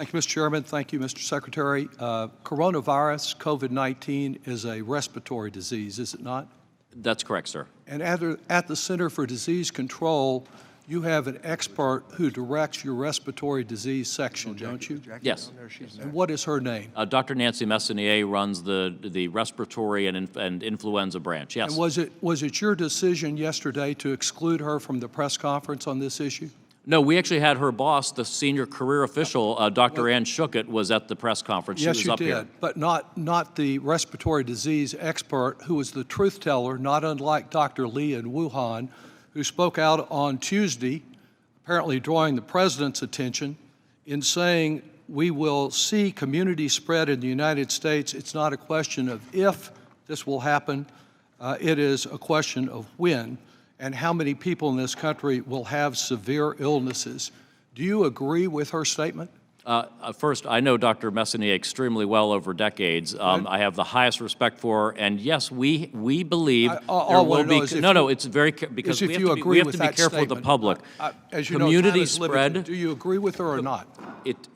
Thank you, Mr. Chairman. Thank you, Mr. Secretary. Coronavirus, COVID-19, is a respiratory disease, is it not? That's correct, sir. And at the Center for Disease Control, you have an expert who directs your respiratory disease section, don't you? Yes. And what is her name? Dr. Nancy Messonnier runs the respiratory and influenza branch, yes. And was it your decision yesterday to exclude her from the press conference on this issue? No, we actually had her boss, the senior career official, Dr. Ann Schuckett, was at the press conference. Yes, she was you up did, here. but not the respiratory disease expert who was the truth teller, not unlike Dr. Lee in Wuhan, who spoke out on Tuesday, apparently drawing the president's attention in saying we will see community spread in the United States. It's not a question of if this will happen, it is a question of when and how many people in this country will have severe illnesses. Do you agree with her statement? First, I know Dr. Messonnier extremely well over decades. I have the highest respect for her, and yes, we believe there will be. It's very because we have to be careful with the public. As you community know, spread. Do you agree with her or not?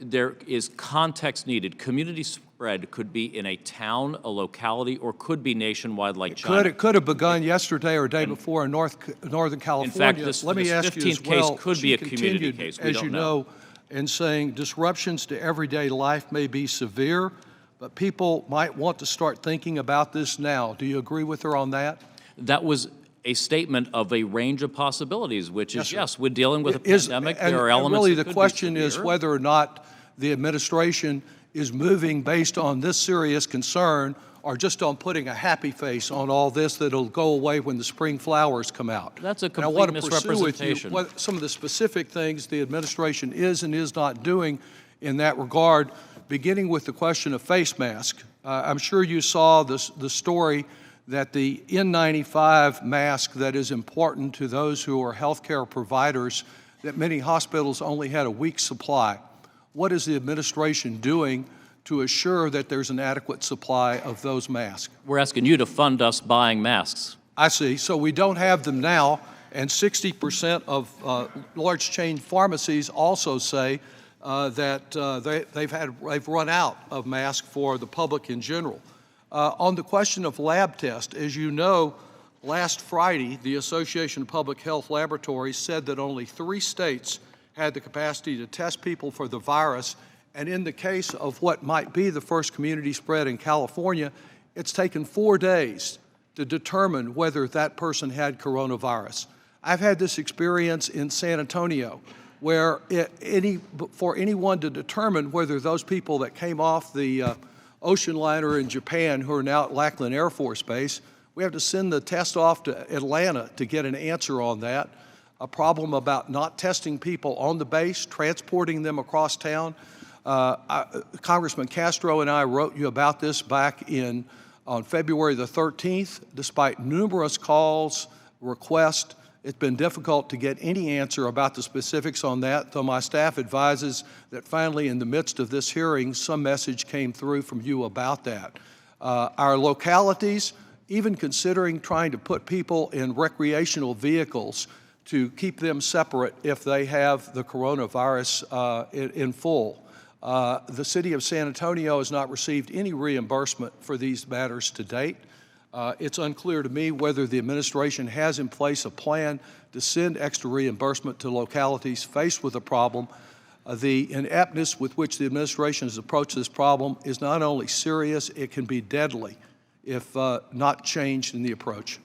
There is context needed. Community spread could be in a town, a locality, or could be nationwide like China. It could have begun yesterday or day before in Northern California. In fact, this 15th case could be a community case. We as don't you know, in saying disruptions to everyday life may be severe, but people might want to start thinking about this now. Do you agree with her on that? That was a statement of a range of possibilities, which is, yes, we're dealing with a pandemic. There are elements. Really, the question is whether or not the administration is moving based on this serious concern or just on putting a happy face on all this that'll go away when the spring flowers come out. That's a complete misrepresentation. With you what some of the specific things the administration is and is not doing in that regard, beginning with the question of face mask. I'm sure you saw the story that the N95 mask that is important to those who are healthcare providers, that many hospitals only had a week's supply. What is the administration doing to assure that there's an adequate supply of those masks? We're asking you to fund us buying masks. I see. So we don't have them now, and 60% of large chain pharmacies also say that they've run out of masks for the public in general. On the question of lab tests, as you know, last Friday, the Association of Public Health Laboratories said that only 3 states had the capacity to test people for the virus. And in the case of what might be the first community spread in California, it's taken 4 days to determine whether that person had coronavirus. I've had this experience in San Antonio, where for anyone to determine whether those people that came off the ocean liner in Japan who are now at Lackland Air Force Base, we have to send the test off to Atlanta to get an answer on that. A problem about not testing people on the base, transporting them across town. Congressman Castro and I wrote you about this back on February the 13th. Despite numerous calls, requests, it's been difficult to get any answer about the specifics on that, though my staff advises that finally in the midst of this hearing, some message came through from you about that. Our localities, even considering trying to put people in recreational vehicles to keep them separate if they have the coronavirus in full. The city of San Antonio has not received any reimbursement for these matters to date. It's unclear to me whether the administration has in place a plan to send extra reimbursement to localities faced with a problem. The ineptness with which the administration has approached this problem is not only serious, it can be deadly if not changed in the approach.